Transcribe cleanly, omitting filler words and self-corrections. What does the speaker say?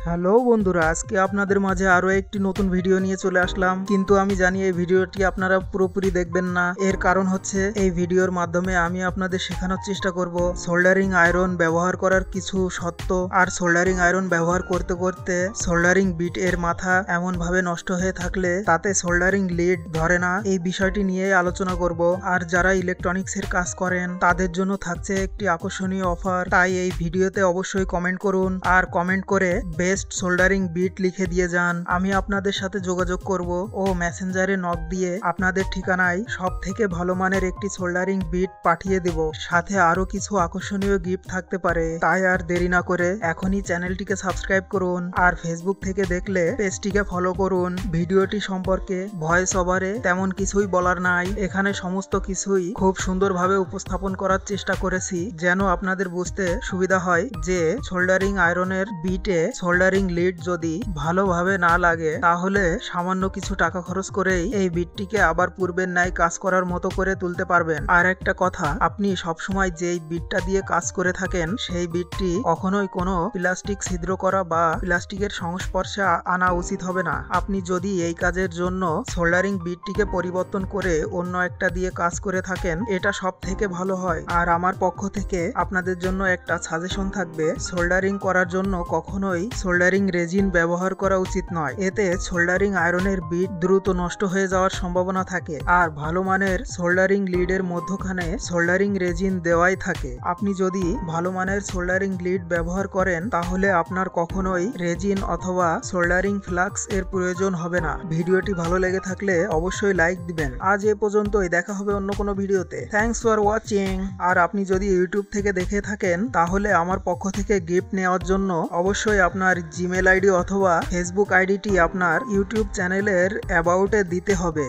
Hello বন্ধুরা, আজকে আপনাদের মাঝে আরো একটি নতুন ভিডিও নিয়ে চলে আসলাম। কিন্তু আমি জানি এই ভিডিওটি আপনারা পুরোপুরি দেখবেন না। এর কারণ হচ্ছে এই ভিডিওর মাধ্যমে আমি আপনাদের শেখানোর চেষ্টা করব সোল্ডারিং আয়রন ব্যবহার করার কিছু সত্য। আর সোল্ডারিং আয়রন ব্যবহার করতে করতে সোল্ডারিং বিট এর মাথা এমন ভাবে নষ্ট হয়ে থাকলে তাতে সোল্ডারিং লিড ধরে না, এই বিষয়টি নিয়ে আলোচনা করব। আর যারা ইলেকট্রনিক্স এর কাজ করেন তাদের জন্য থাকছে একটি আকর্ষণীয় অফার। তাই এই ভিডিওতে অবশ্যই কমেন্ট করুন আর কমেন্ট করে বেস্ট সোল্ডারিং বিট লিখে দিয়ে যান। আমি আপনাদের সাথে যোগাযোগ করব ও মেসেঞ্জারে নক দিয়ে আপনাদের ঠিকানায় সব থেকে ভালো মানের একটি সোল্ডারিং বিট পাঠিয়ে দেব। সাথে আরো কিছু আকর্ষণীয় গিফট থাকতে পারে। তাই আর দেরি না করে এখনই চ্যানেলটিকে সাবস্ক্রাইব করুন আর ফেসবুক থেকে দেখলে পেজটিকে ফলো করুন। ভিডিওটি সম্পর্কে ভয়েস ওভারে তেমন কিছুই বলার নাই, এখানে সমস্ত কিছুই খুব সুন্দরভাবে উপস্থাপন করার চেষ্টা করেছি যেন আপনাদের বুঝতে সুবিধা হয় যে সোল্ডারিং আয়রনের বিটে সোল্ডারিং লিড যদি ভালোভাবে না লাগে তাহলে সামান্য কিছু টাকা খরচ করেই এই বিটটিকে আবার পূর্বের ন্যায় কাজ করার মতো করে তুলতে পারবেন। আর একটা কথা, আপনি সবসময় যেই বিটটা দিয়ে কাজ করে থাকেন সেই বিটটি কখনোই কোনো প্লাস্টিক ছিদ্র করা বা প্লাস্টিকের সংস্পর্শে আনা উচিত হবে না। আপনি যদি এই কাজের জন্য সোল্ডারিং বিটটিকে পরিবর্তন করে অন্য একটা দিয়ে কাজ করে থাকেন এটা সব থেকে ভালো হয়। আর আমার পক্ষ থেকে আপনাদের জন্য একটা সাজেশন থাকবে, সোল্ডারিং করার জন্য কখনোই সোল্ডারিং রেজিন ব্যবহার করা উচিত নয়। এতে সোল্ডারিং আয়রনের বিট দ্রুত নষ্ট হয়ে যাওয়ার সম্ভাবনা থাকে। আর ভালো মানের সোল্ডারিং লিডের মধ্যখানে সোল্ডারিং রেজিন দেওয়াই থাকে। আপনি যদি ভালো মানের সোল্ডারিং লিড ব্যবহার করেন তাহলে আপনার কখনোই রেজিন অথবা সোল্ডারিং ফ্লাক্স এর প্রয়োজন হবে না। ভিডিওটি ভালো লেগে থাকলে অবশ্যই লাইক দিবেন। আজ এ পর্যন্তই, দেখা হবে অন্য কোনো ভিডিওতে। Thanks for watching. আর আপনি যদি ইউটিউব থেকে দেখে থাকেন তাহলে আমার পক্ষ থেকে গিফট নেওয়ার জন্য অবশ্যই আপনার জিমেল আইডি অথবা ফেসবুক আইডিটি আপনার ইউটিউব চ্যানেলের অ্যাবাউটে দিতে হবে।